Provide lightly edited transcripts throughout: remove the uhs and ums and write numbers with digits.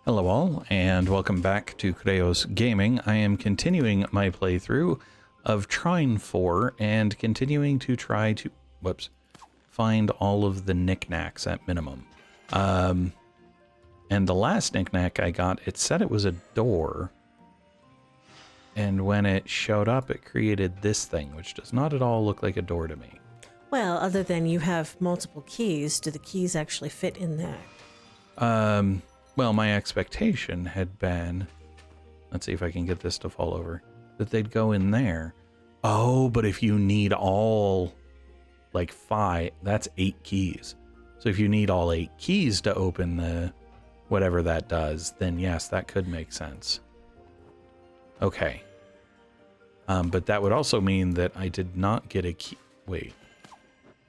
Hello all, and welcome back to Chreos Gaming. I am continuing my playthrough of Trine4 and continuing to try to, find all of the knickknacks at minimum. And the last knickknack I got, it said it was a door. And when it showed up, it created this thing, which does not at all look like a door to me. Well, other than you have multiple keys, do the keys actually fit in there? Well, my expectation had been, let's see if I can get this to fall over, that they'd go in there. Oh, but if you need all, like 5, that's 8 keys. So if you need all 8 keys to open the, whatever that does, then yes, that could make sense. Okay. But that would also mean that I did not get a key. Wait.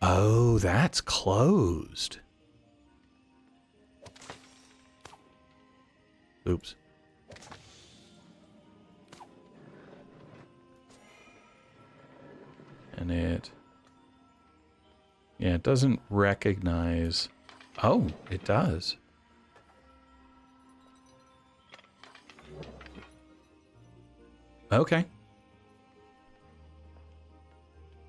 Oh, that's closed. Oops. And it doesn't recognize. Oh, it does. Okay.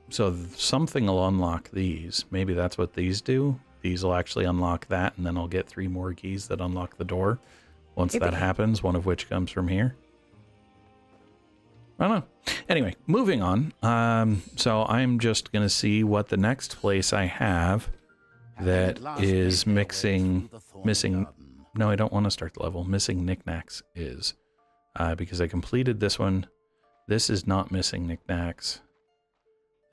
So something will unlock these. Maybe that's what these do. These will actually unlock that, and then I'll get 3 more keys that unlock the door. Once that happens, one of which comes from here. I don't know. Anyway, moving on. So I'm just going to see what the next place I have that is missing. No, I don't want to start the level. Missing knickknacks is. Because I completed this one. This is not missing knickknacks.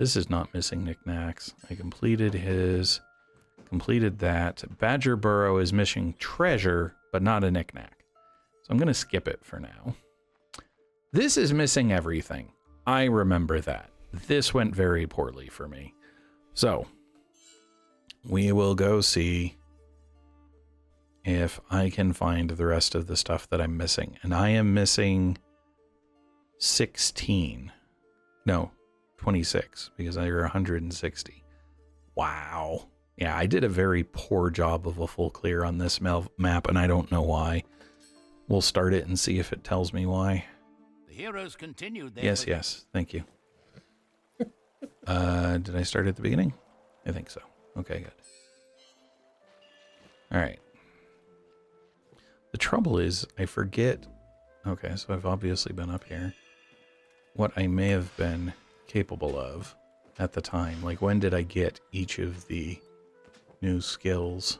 This is not missing knickknacks. I completed that. Badger Burrow is missing treasure, but not a knickknack. So I'm going to skip it for now. This is missing everything. I remember that. This went very poorly for me. So we will go see if I can find the rest of the stuff that I'm missing. And I am missing 16. No, 26, because I were 160. Wow. Yeah, I did a very poor job of a full clear on this map, and I don't know why. We'll start it and see if it tells me why. The heroes continued their Yes, thank you. Did I start at the beginning? I think so. Okay, good. All right. The trouble is, I forget. Okay, so I've obviously been up here. What I may have been capable of at the time. Like, when did I get each of the new skills?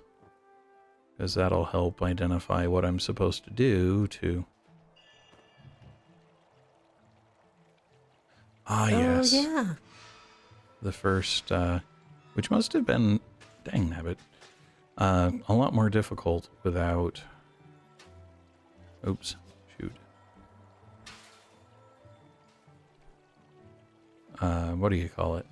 Because that'll help identify what I'm supposed to do to... Ah, yes. Oh, yeah. The first, which must have been, dang nabbit, a lot more difficult without... Oops, shoot. What do you call it?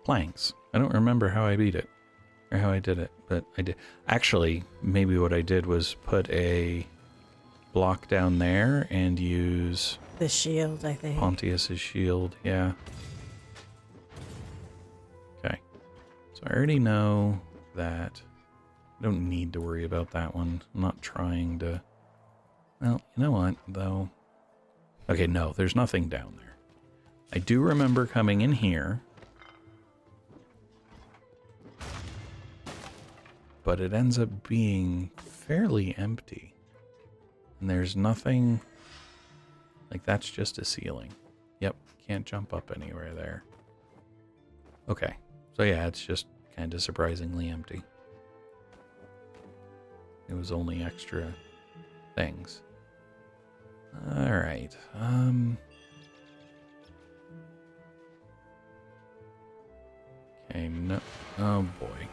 Planks. I don't remember how I beat it or how I did it, but I did. Actually, maybe what I did was put a block down there and use the shield, I think. Pontius's shield. Yeah. Okay. So I already know that I don't need to worry about that one. I'm not trying to. Well, you know what, though? Okay, no, there's nothing down there. I do remember coming in here, but it ends up being fairly empty. And there's nothing, like that's just a ceiling. Yep, can't jump up anywhere there. Okay, so yeah, it's just kind of surprisingly empty. It was only extra things. All right, okay, no, oh boy.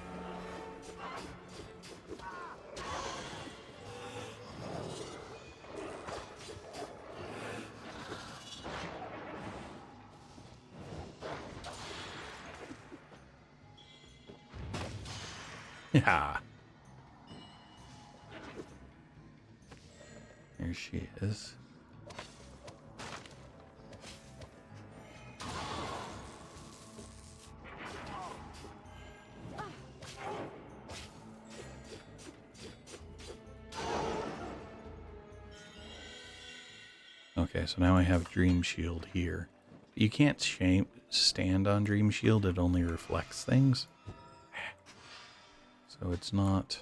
Yeah. There she is. Okay, so now I have Dream Shield here. You can't stand on Dream Shield, it only reflects things. So it's not...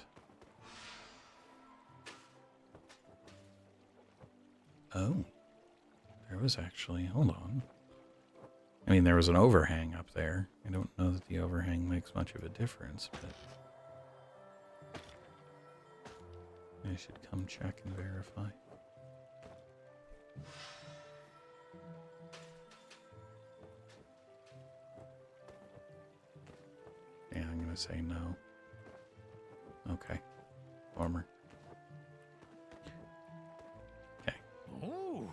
Oh. There was actually... Hold on. I mean, there was an overhang up there. I don't know that the overhang makes much of a difference, but... I should come check and verify. Yeah, I'm going to say no. Okay. Warmer. Okay. Ooh,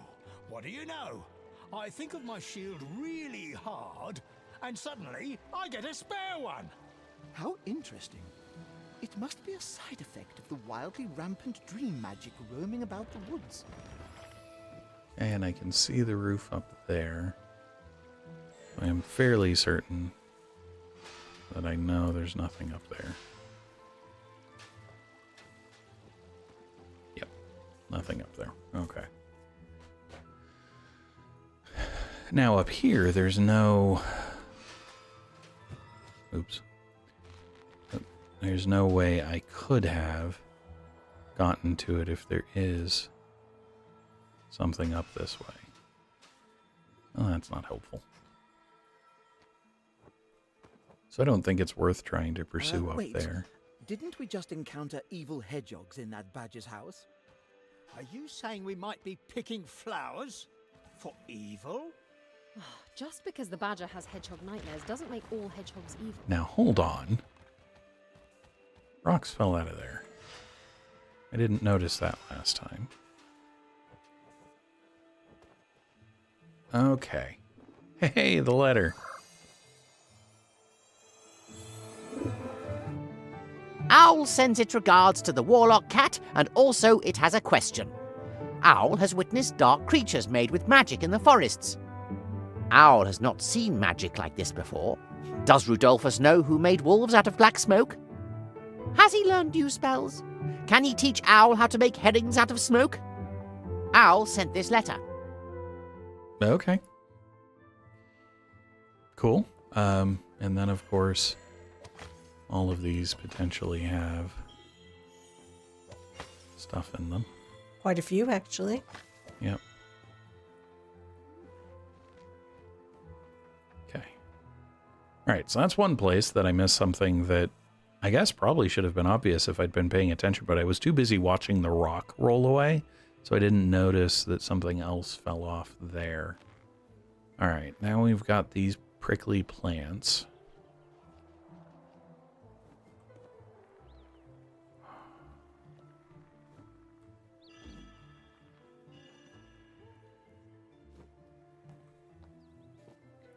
what do you know? I think of my shield really hard, and suddenly I get a spare one. How interesting. It must be a side effect of the wildly rampant dream magic roaming about the woods. And I can see the roof up there. I am fairly certain that I know there's nothing up there. Yep, nothing up there. Okay. Now up here, there's no... Oops. There's no way I could have gotten to it if there is something up this way. Well, that's not helpful. So I don't think it's worth trying to pursue up wait. there. Didn't we just encounter evil hedgehogs in that badger's house? Are you saying we might be picking flowers for evil? Just because the badger has hedgehog nightmares doesn't make all hedgehogs evil. Now hold on. Rocks fell out of there. I didn't notice that last time. Okay. Hey, the letter. Owl sends its regards to the warlock cat, and also it has a question. Owl has witnessed dark creatures made with magic in the forests. Owl has not seen magic like this before. Does Rudolphus know who made wolves out of black smoke? Has he learned new spells? Can he teach Owl how to make herrings out of smoke? Owl sent this letter. Okay. Cool. And then, of course, all of these potentially have stuff in them. Quite a few, actually. Yep. Okay. All right, so that's one place that I missed something that I guess probably should have been obvious if I'd been paying attention, but I was too busy watching the rock roll away, so I didn't notice that something else fell off there. All right, now we've got these prickly plants.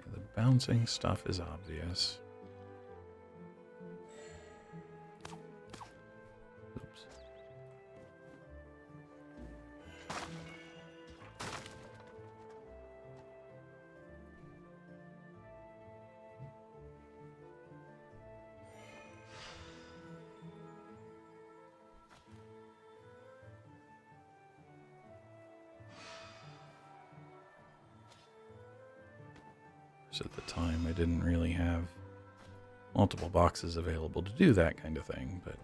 Okay, the bouncing stuff is obvious. Oops. At the time, I didn't really have multiple boxes available to do that kind of thing, but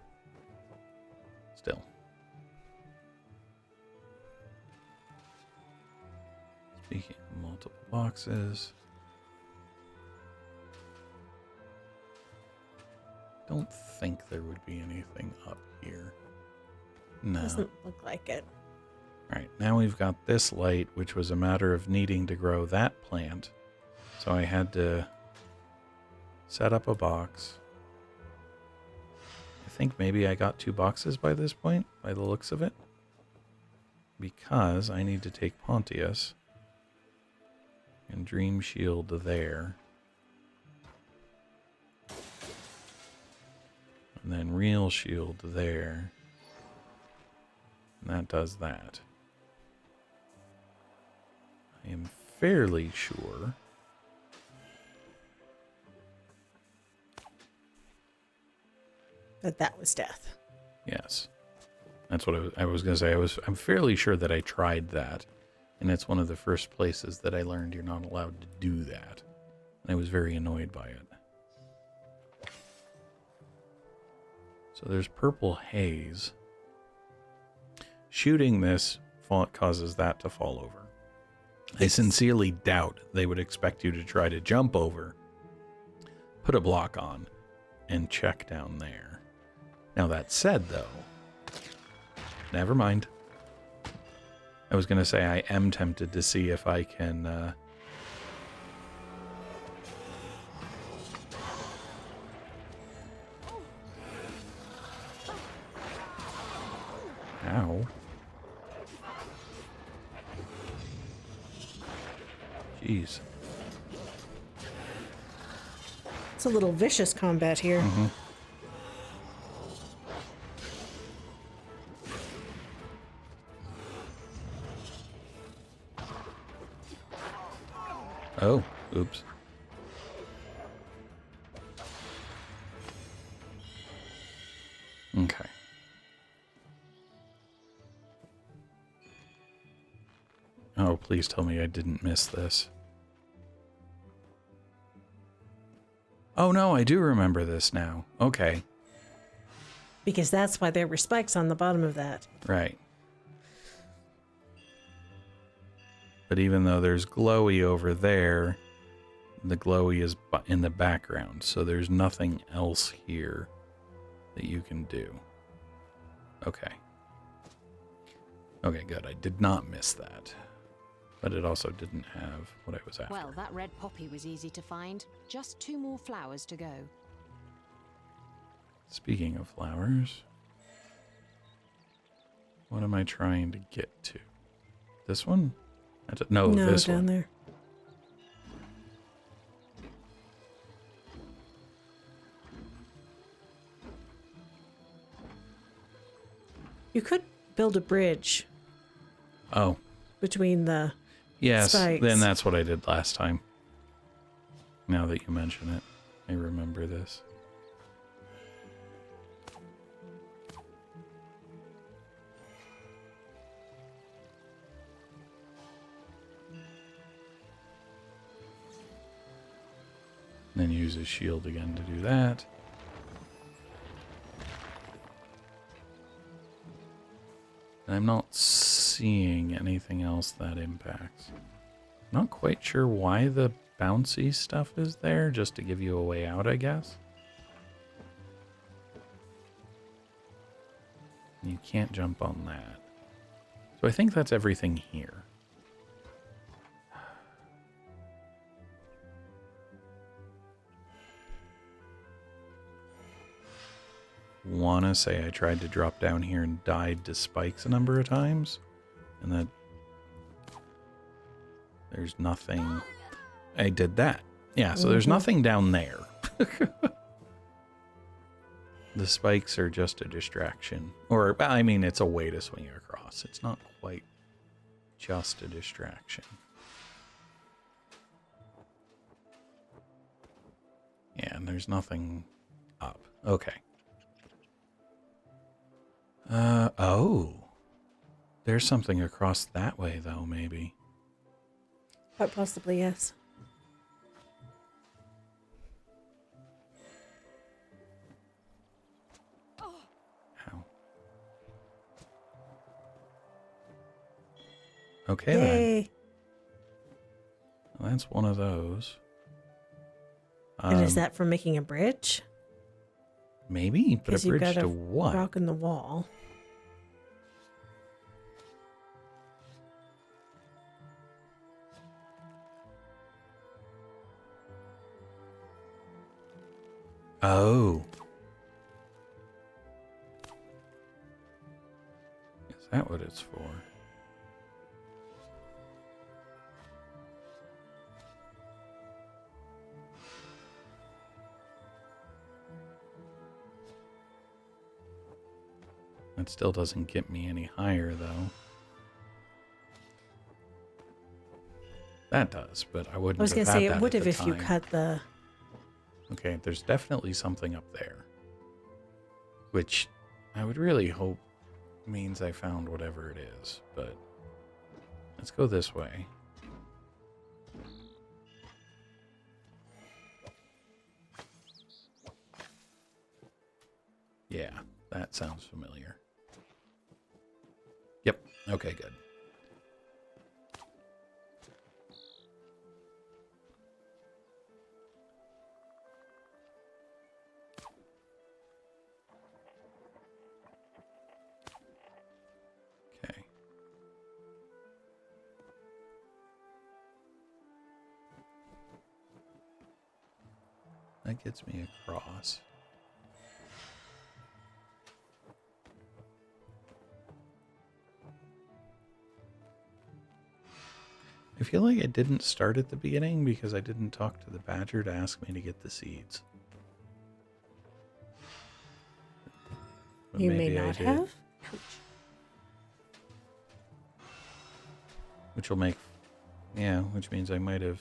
still. Speaking of multiple boxes, don't think there would be anything up here. No. Doesn't look like it. All right, now we've got this light, which was a matter of needing to grow that plant. So I had to set up a box. I think maybe I got 2 boxes by this point, by the looks of it. Because I need to take Pontius and Dream Shield there. And then Real Shield there. And that does that. I am fairly sure That was death. yes. That's what I was going to say. I'm fairly sure that I tried that And it's one of the first places that I learned you're not allowed to do that. And I was very annoyed by it. So there's purple haze. Shooting this causes that to fall over. I sincerely doubt they would expect you to try to jump over, put a block on, and check down there. Now that said, though, never mind. I was going to say I am tempted to see if I can... Ow. Jeez. It's a little vicious combat here. Mm-hmm. Oh, oops. Okay. Oh, please tell me I didn't miss this. Oh no, I do remember this now. Okay. Because that's why there were spikes on the bottom of that. Right. But even though there's glowy over there, the glowy is in the background, so there's nothing else here that you can do. Okay. Okay, good. I did not miss that. But it also didn't have what I was after. Well, that red poppy was easy to find. Just 2 more flowers to go. Speaking of flowers, what am I trying to get to? This one? No, this down one. there. You could build a bridge. Oh. Between the yes, spikes. Then that's what I did last time. Now that you mention it, I remember this. Then use his shield again to do that. And I'm not seeing anything else that impacts. Not quite sure why the bouncy stuff is there, just to give you a way out, I guess. You can't jump on that. So I think that's everything here. Wanna say I tried to drop down here and died to spikes a number of times, and that there's nothing. I did that. Yeah, so there's nothing down there. The spikes are just a distraction. Or, I mean, it's a way to swing across. It's not quite just a distraction. Yeah, and there's nothing up. Okay. Oh. There's something across that way, though, maybe. Quite possibly, yes. How? Okay, Yay. then. Well, that's one of those. And is that for making a bridge? Maybe, but a Because you've bridge got to a what? rock in the wall. Oh. Is that what it's for? That still doesn't get me any higher, though. That does, but I wouldn't. I was going to say it would have if you cut the. Okay, there's definitely something up there, which I would really hope means I found whatever it is, but Let's go this way. Yeah, that sounds familiar. Yep. Okay, good. Okay. That gets me across. I feel like I didn't start at the beginning because I didn't talk to the badger to ask me to get the seeds. But You may maybe I not did, have. Ouch. which will make, yeah, which means I might have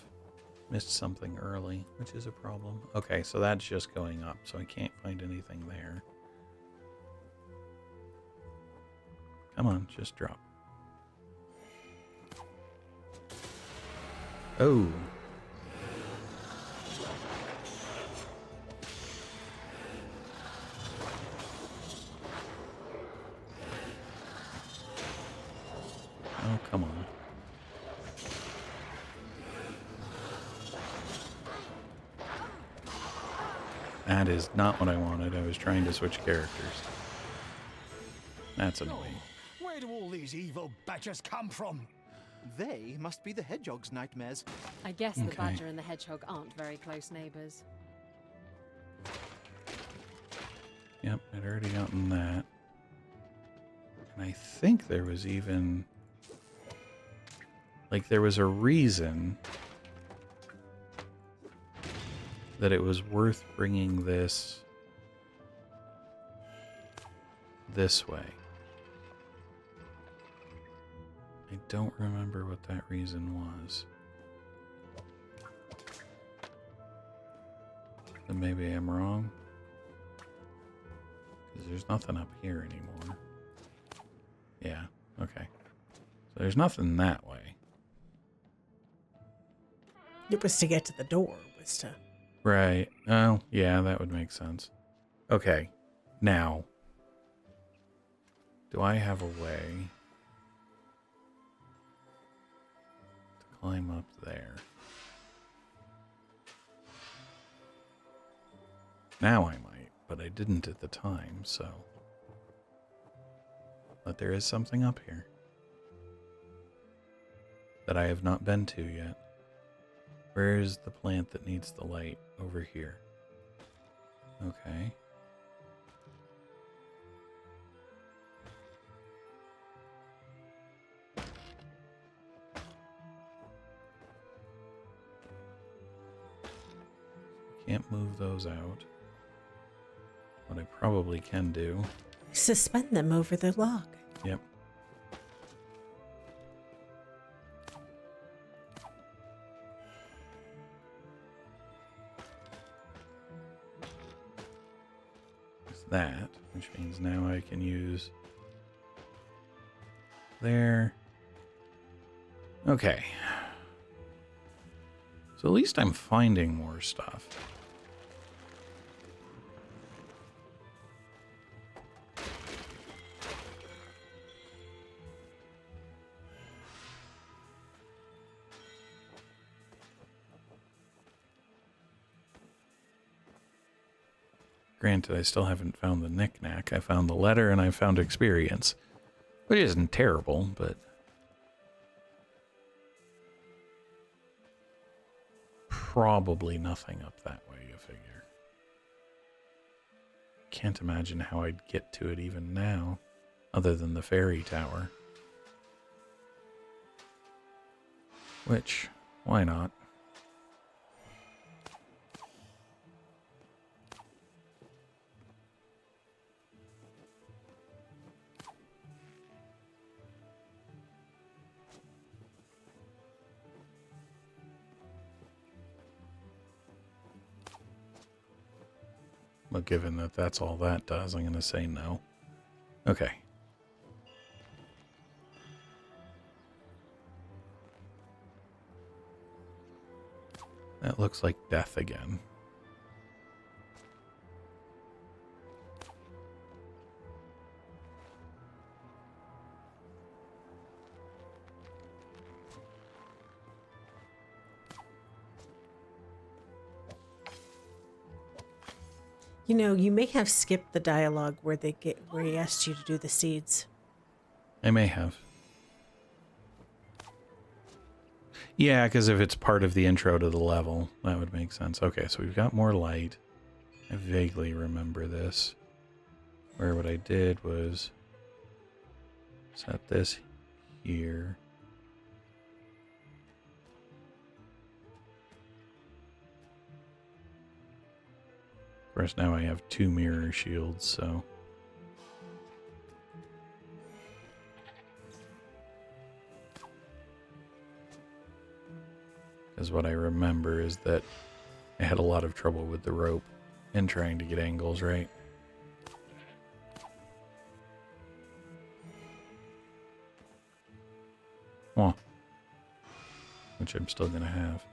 missed something early, which is a problem. Okay, so that's just going up, so I can't find anything there. Come on, just drop. Oh. Oh, come on. That is not what I wanted. I was trying to switch characters. That's annoying. Where do all these evil badgers come from? They must be the hedgehog's nightmares. I guess the Okay. badger and the hedgehog aren't very close neighbors. Yep, I'd already gotten that. And I think there was even... like, there was a reason that it was worth bringing this way. I don't remember what that reason was. Then maybe I'm wrong. Because there's nothing up here anymore. Yeah, okay. So there's nothing that way. It was to get to the door. It was to. Right. Oh, yeah, that would make sense. Okay. Now, do I have a way to climb up there? Now I might, but I didn't at the time, so. But there is something up here that I have not been to yet. Where is the plant that needs the light? Over here. Okay. Can't move those out. What I probably can do. Suspend them over the log. Yep. It's that, which means now I can use there. Okay. So at least I'm finding more stuff. Granted, I still haven't found the knick-knack. I found the letter and I found experience, which isn't terrible, but probably nothing up that way, you figure. Can't imagine how I'd get to it even now, other than the fairy tower. Which, why not? But given that that's all that does, I'm going to say no. Okay. That looks like death again. You know, you may have skipped the dialogue where he asked you to do the seeds. I may have. Yeah, because if it's part of the intro to the level, that would make sense. Okay, so we've got more light. I vaguely remember this. Where what I did was set this here. Of course, now I have 2 mirror shields, so... Because what I remember is that I had a lot of trouble with the rope and trying to get angles right. Well, which I'm still gonna have.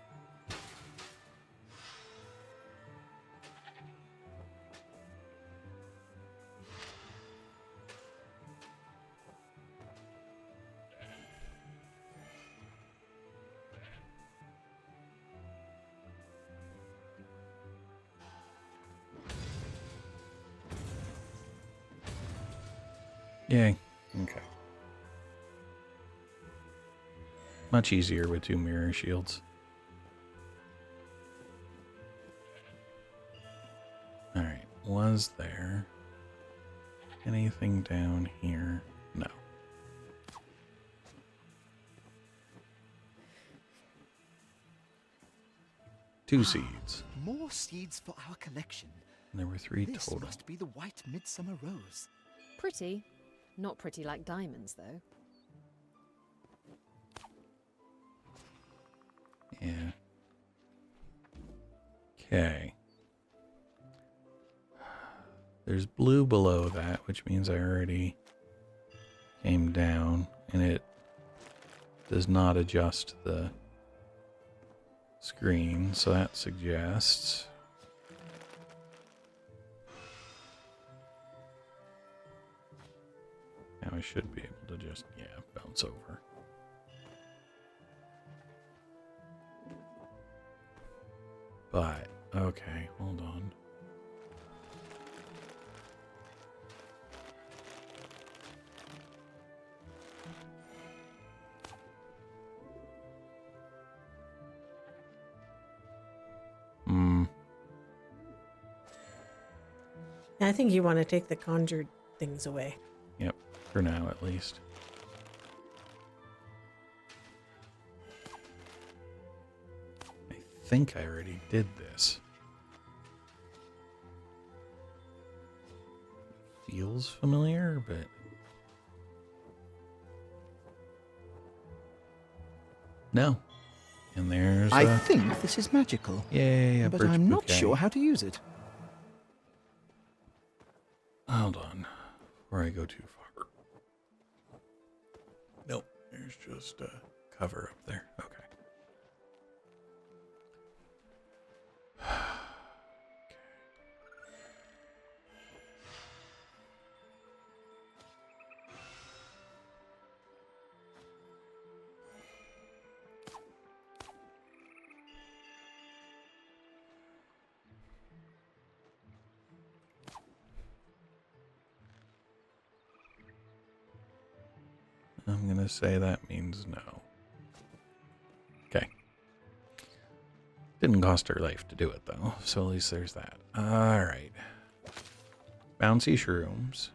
Yay. Okay. Much easier with 2 mirror shields. Alright, was there anything down here? No. Two seeds. More seeds for our collection. And there were 3 This total. must be the white midsummer rose. Pretty. Not pretty like diamonds, though. Yeah. Okay. There's blue below that, which means I already came down, and it does not adjust the screen, so that suggests now I should be able to just, yeah, bounce over. But, okay, hold on. I think you want to take the conjured things away. Yep, for now at least. I think I already did this. Feels familiar, but... No. And there's I think this is magical, yay, a but Birch I'm not Bouquet. sure how to use it. Hold on, before I go too far. Nope, there's just a cover up there. Okay. I'm going to say that means no. Okay. Didn't cost her life to do it, though, so at least there's that. All right. Bouncy shrooms.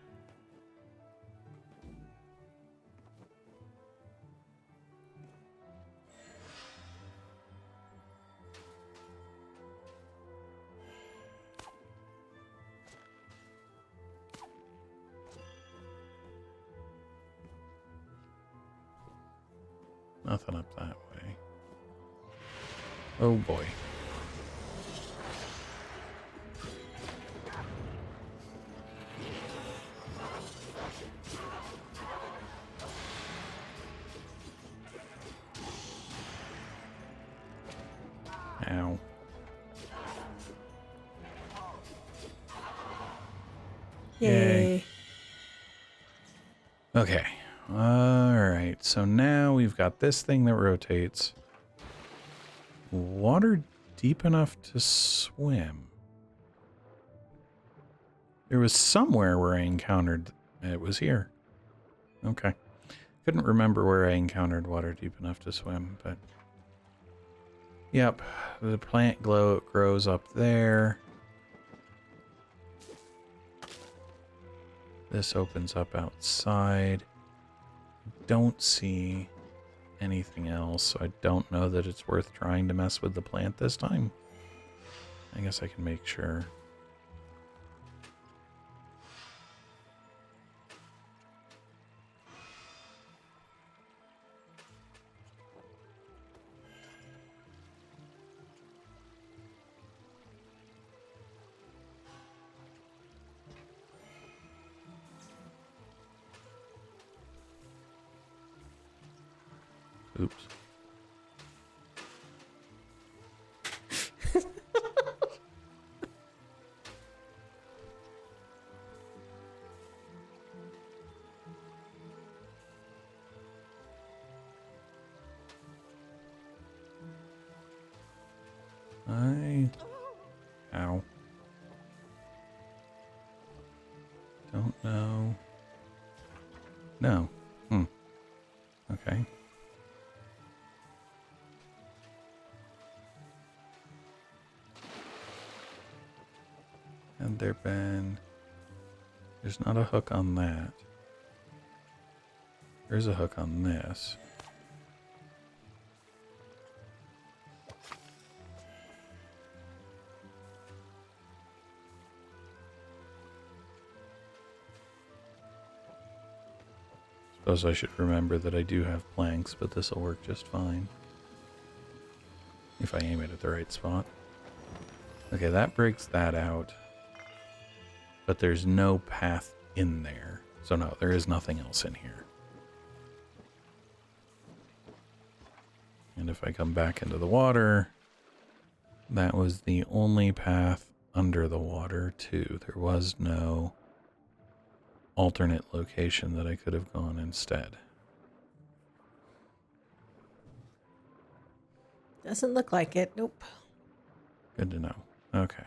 Nothing up that way. Oh boy. Ow. Yay. Okay. Alright, so now we've got this thing that rotates. Water deep enough to swim. There was somewhere where I encountered... It was here. Okay. Couldn't remember where I encountered water deep enough to swim, but... Yep, the plant grows up there. This opens up outside. Don't see anything else, so I don't know that it's worth trying to mess with the plant this time. I guess I can make sure. Oops. Ow. Don't know. No. Okay. Had there been... There's not a hook on that. There's a hook on this. Suppose I should remember that I do have planks, but this will work just fine. If I aim it at the right spot. Okay, that breaks that out. But there's no path in there. So no, there is nothing else in here. And if I come back into the water, that was the only path under the water too. There was no alternate location that I could have gone instead. Doesn't look like it. Nope. Good to know. Okay.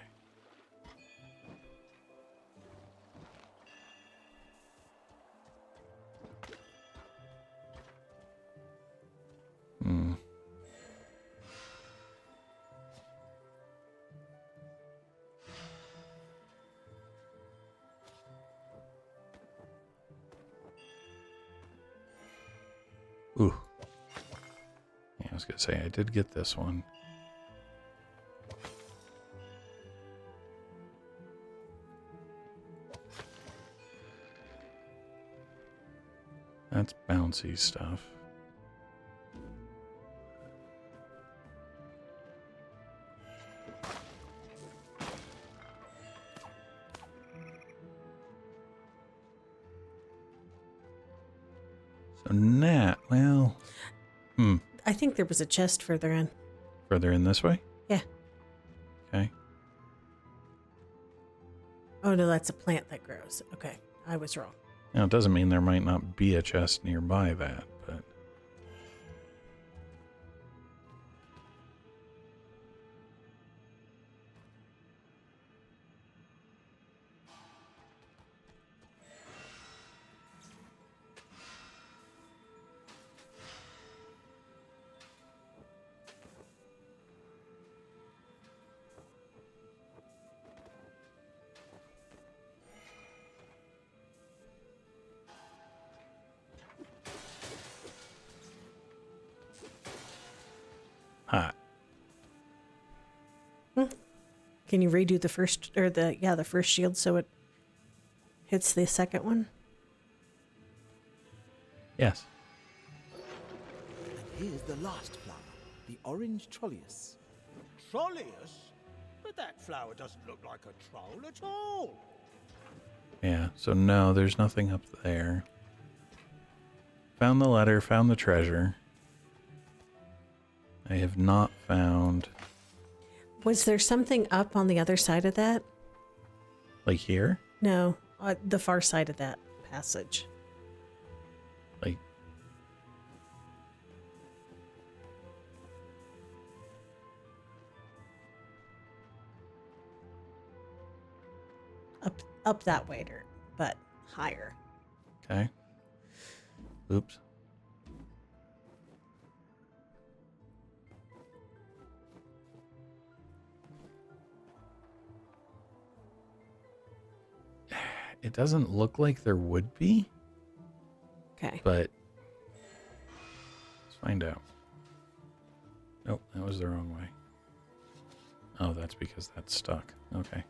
Ooh. Yeah, I was gonna say, I did get this one. That's bouncy stuff. So Nat, well, I think there was a chest further in. Further in this way? Yeah. Okay. Oh, no, that's a plant that grows. Okay, I was wrong. Now, it doesn't mean there might not be a chest nearby that, but... Hot. Can you redo the first, or the first shield so it hits the second one? Yes. And here's the last flower, the orange trolleus. Trolleus? But that flower doesn't look like a troll at all. Yeah, so no, there's nothing up there. Found the letter, found the treasure. I have not found... Was there something up on the other side of that? Like here? No, the far side of that passage. Like, Up that way, but higher. okay. Oops. It doesn't look like there would be, Okay. but let's find out. Nope, that was the wrong way. Oh, that's because that's stuck. Okay.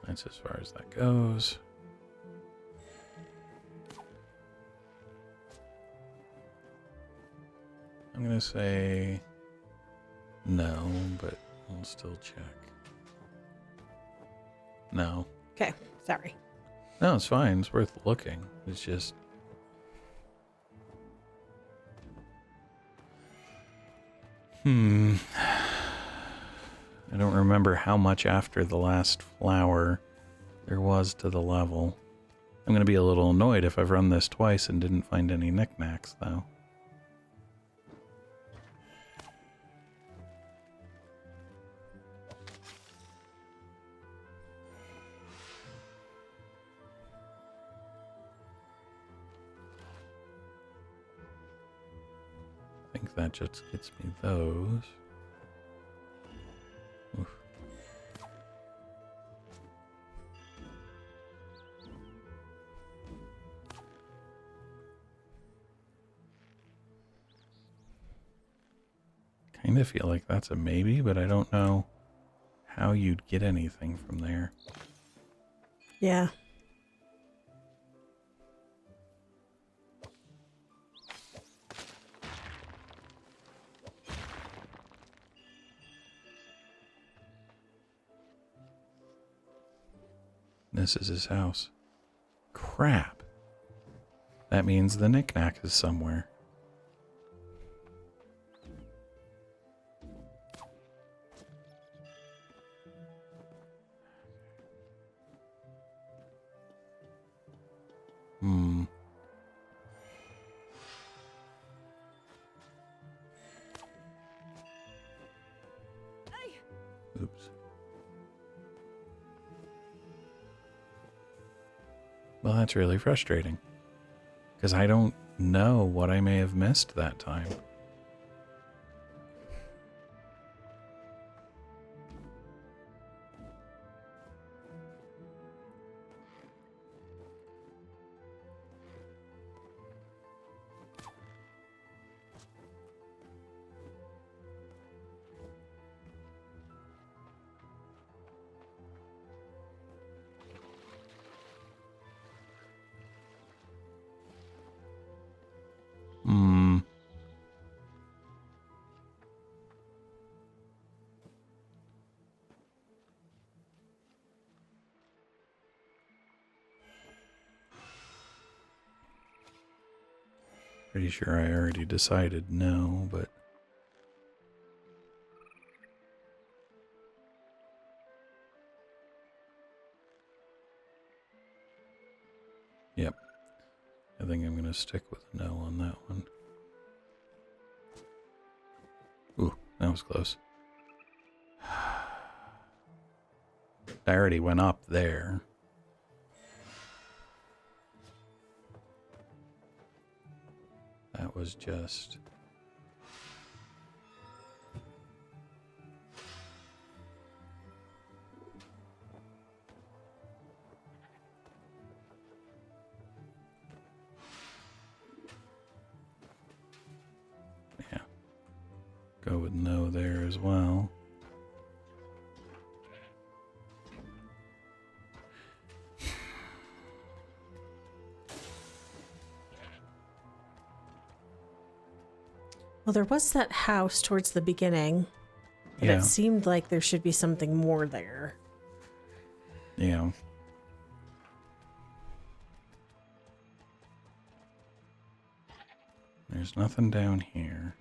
That's as far as that goes. I'm going to say no, but I'll still check. No. Okay. Sorry. No, it's fine. It's worth looking. It's just... I don't remember how much after the last flower there was to the level. I'm going to be a little annoyed if I've run this twice and didn't find any knickknacks, though. I think that just gets me those. Oof. Kind of feel like that's a maybe, but I don't know how you'd get anything from there. Yeah. This is his house. Crap. That means the knickknack is somewhere. Oops. Well, that's really frustrating. Because I don't know what I may have missed that time. Pretty sure I already decided no, but... Yep. I think I'm going to stick with no on that one. Ooh, that was close. I already went up there. That was just... Yeah. Go with no there as well. Well, there was that house towards the beginning, but Yeah. it seemed like there should be something more there. Yeah. There's nothing down here.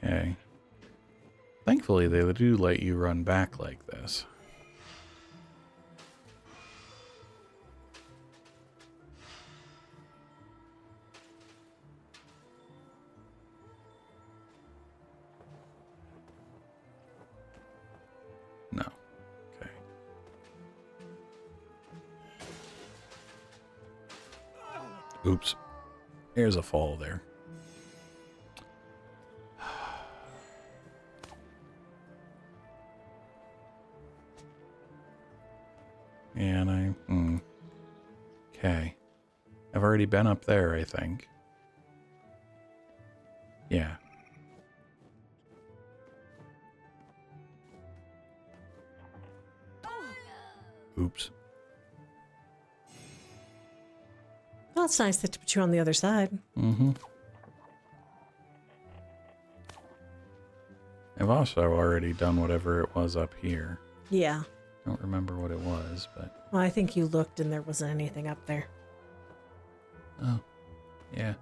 Okay. Thankfully, they do let you run back like this. No. Okay. Oops. Here's a fall there. And okay. I've already been up there, I think. Yeah. Oops. Well, it's nice to put you on the other side. Mm-hmm. I've also already done whatever it was up here. Yeah. Don't remember what it was, but... Well, I think you looked and there wasn't anything up there. Oh. Yeah.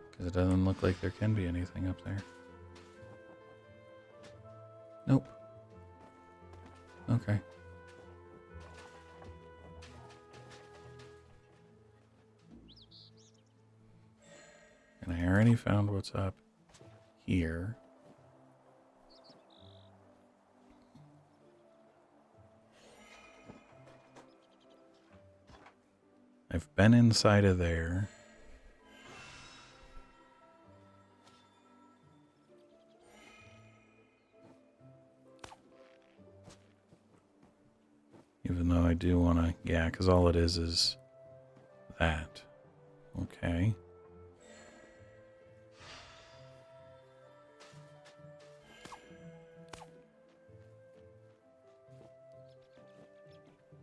Because it doesn't look like there can be anything up there. Nope. Okay. And I already found what's up here. I've been inside of there. Even though I do want to, yeah, because all it is that. Okay.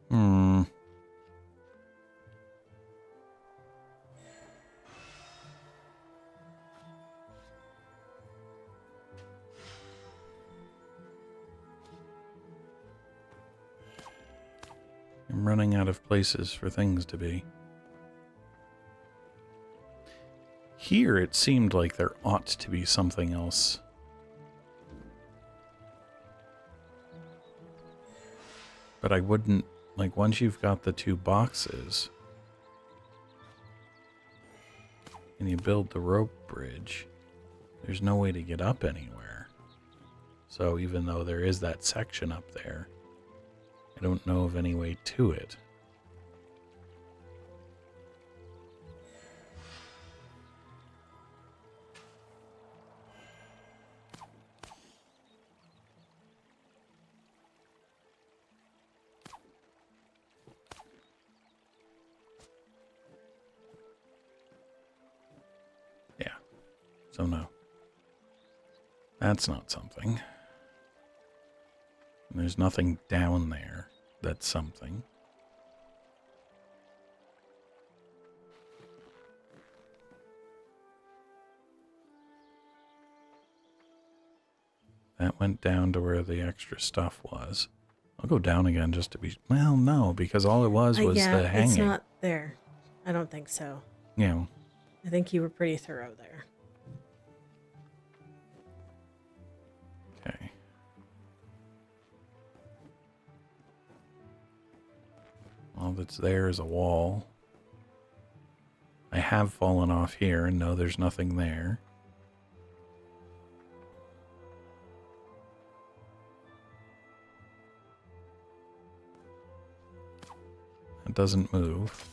Hmm. I'm running out of places for things to be. Here it seemed like there ought to be something else. But I wouldn't, like, once you've got the two boxes and you build the rope bridge, there's no way to get up anywhere. So even though there is that section up there, I don't know of any way to it. Yeah. So no. That's not something. And there's nothing down there that's something. That went down to where the extra stuff was. I'll go down again just to be... Well, no, because all it was Yeah, the hanging. it's not there. I don't think so. You know. I think you were pretty thorough there. Okay. All that's there is a wall. I have fallen off here and know there's nothing there. It doesn't move.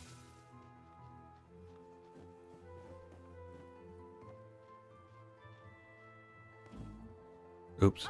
Oops.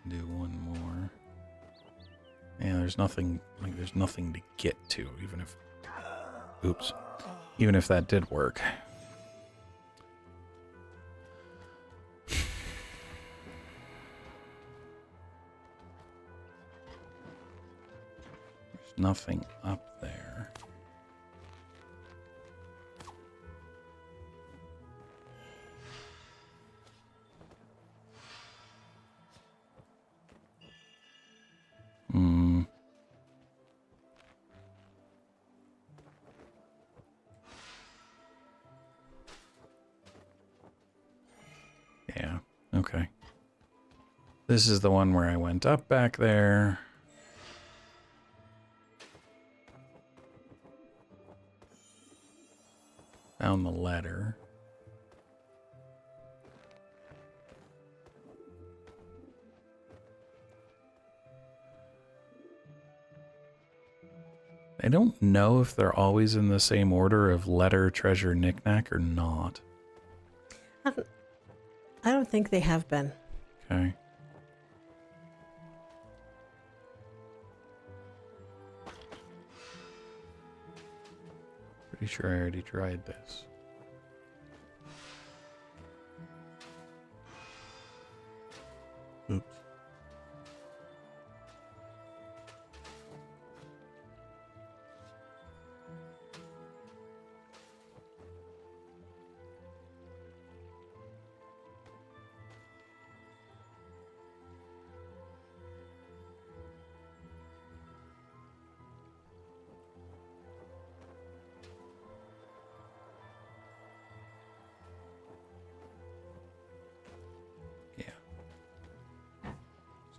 Do one more. Yeah, there's nothing, like, there's nothing to get to, even if, oops, even if that did work. There's nothing up there. Hmm. Yeah, okay. This is the one where I went up back there. Found the letter. I don't know if they're always in the same order of letter, treasure, knick-knack or not. I don't think they have been. Okay. Pretty sure I already tried this. Oops.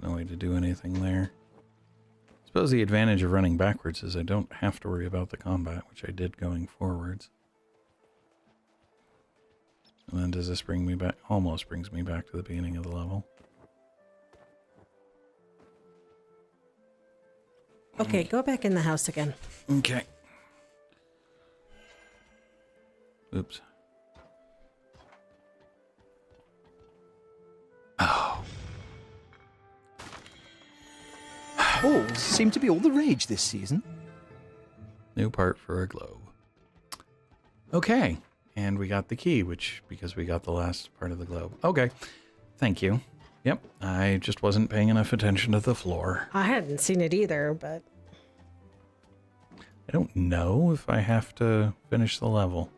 No way to do anything there. I suppose the advantage of running backwards is I don't have to worry about the combat, which I did going forwards. And then does this bring me back? Almost brings me back to the beginning of the level. Okay, go back in the house again. Okay. Oops. Oh. Balls seem to be all the rage this season. New part for a globe. Okay. And we got the key, which, because we got the last part of the globe. Okay. Thank you. Yep. I just wasn't paying enough attention to the floor. I hadn't seen it either, but... I don't know if I have to finish the level.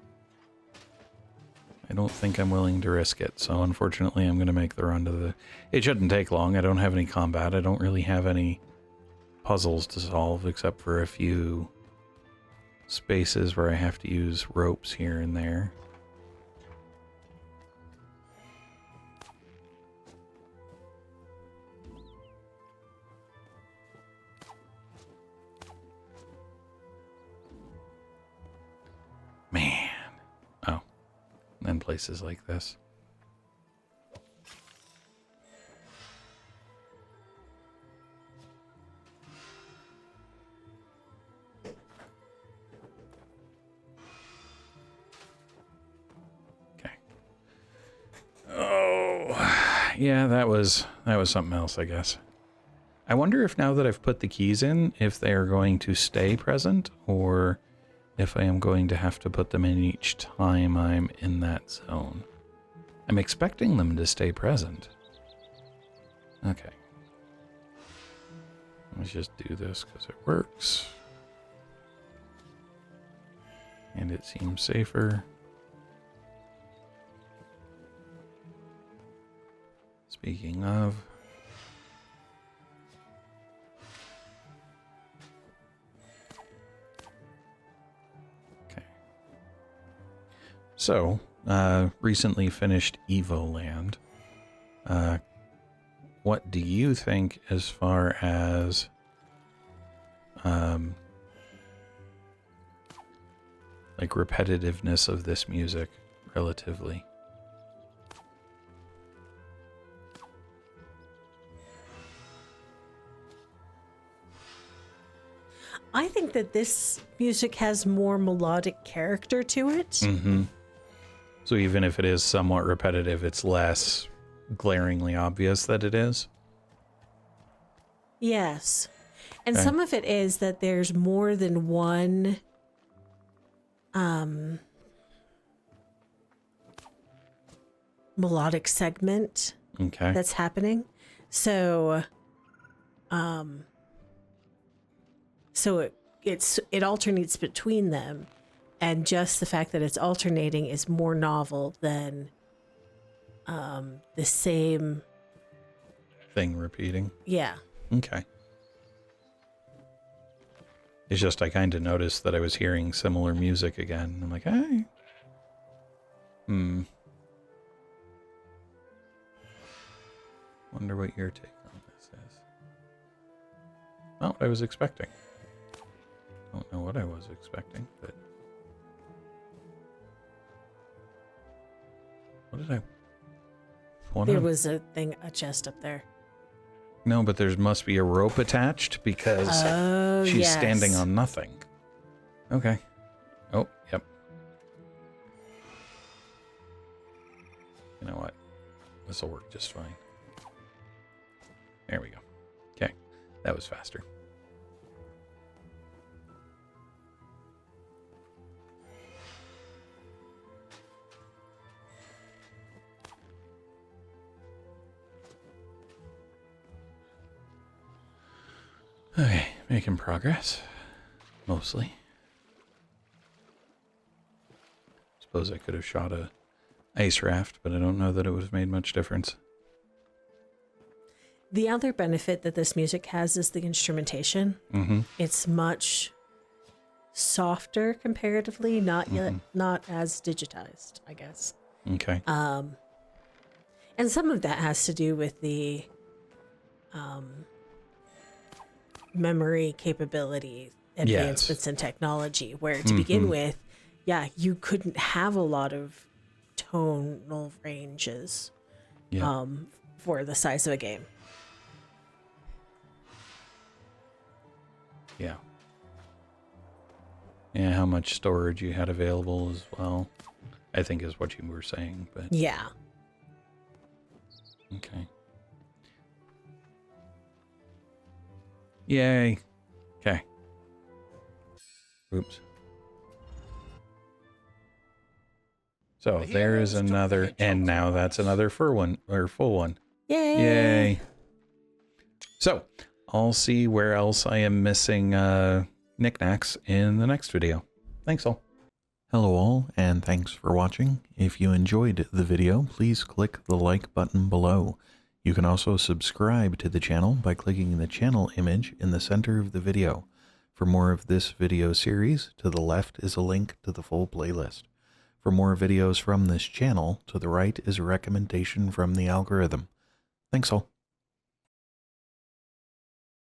I don't think I'm willing to risk it, so unfortunately I'm going to make the run to the... It shouldn't take long. I don't have any combat. I don't really have any puzzles to solve except for a few spaces where I have to use ropes here and there. Man. Oh. And places like this. Okay. Oh, yeah, that was something else, I guess. I wonder if now that I've put the keys in, if they are going to stay present, or if I am going to have to put them in each time I'm in that zone. I'm expecting them to stay present. Okay. Let's just do this because it works. And it seems safer. Speaking of... So, recently finished Evoland. What do you think as far as like repetitiveness of this music relatively? I think that this music has more melodic character to it. Mm-hmm. So even if it is somewhat repetitive, it's less glaringly obvious that it is? Yes. And Okay. some of it is that there's more than one melodic segment Okay. that's happening. So it alternates between them, and just the fact that it's alternating is more novel than the same. Thing repeating. Yeah. Okay. It's just I kind of noticed that I was hearing similar music again. I'm like, hey. Wonder what your take on this is. Not what I was expecting. Don't know what I was expecting, but... What did I... There was a chest up there. No, but there must be a rope attached because she's yes. standing on nothing. Okay. Oh, yep. You know what? This will work just fine. There we go. Okay. That was faster. Okay, making progress. Mostly. Suppose I could have shot a ice raft, but I don't know that it would have made much difference. The other benefit that this music has is the instrumentation. Mm-hmm. It's much softer comparatively, not as digitized, I guess. Okay. And some of that has to do with the memory capability advancements in technology, where to begin with, you couldn't have a lot of tonal ranges for the size of a game. Yeah. Yeah, how much storage you had available as well, I think is what you were saying, but... Yeah. Okay. Yay. Okay. Oops. So there is another, and now that's another full one. Yay. Yay. So I'll see where else I am missing knickknacks in the next video. Thanks all. Hello all, and thanks for watching. If you enjoyed the video, please click the like button below. You can also subscribe to the channel by clicking the channel image in the center of the video. For more of this video series, to the left is a link to the full playlist. For more videos from this channel, to the right is a recommendation from the algorithm. Thanks all.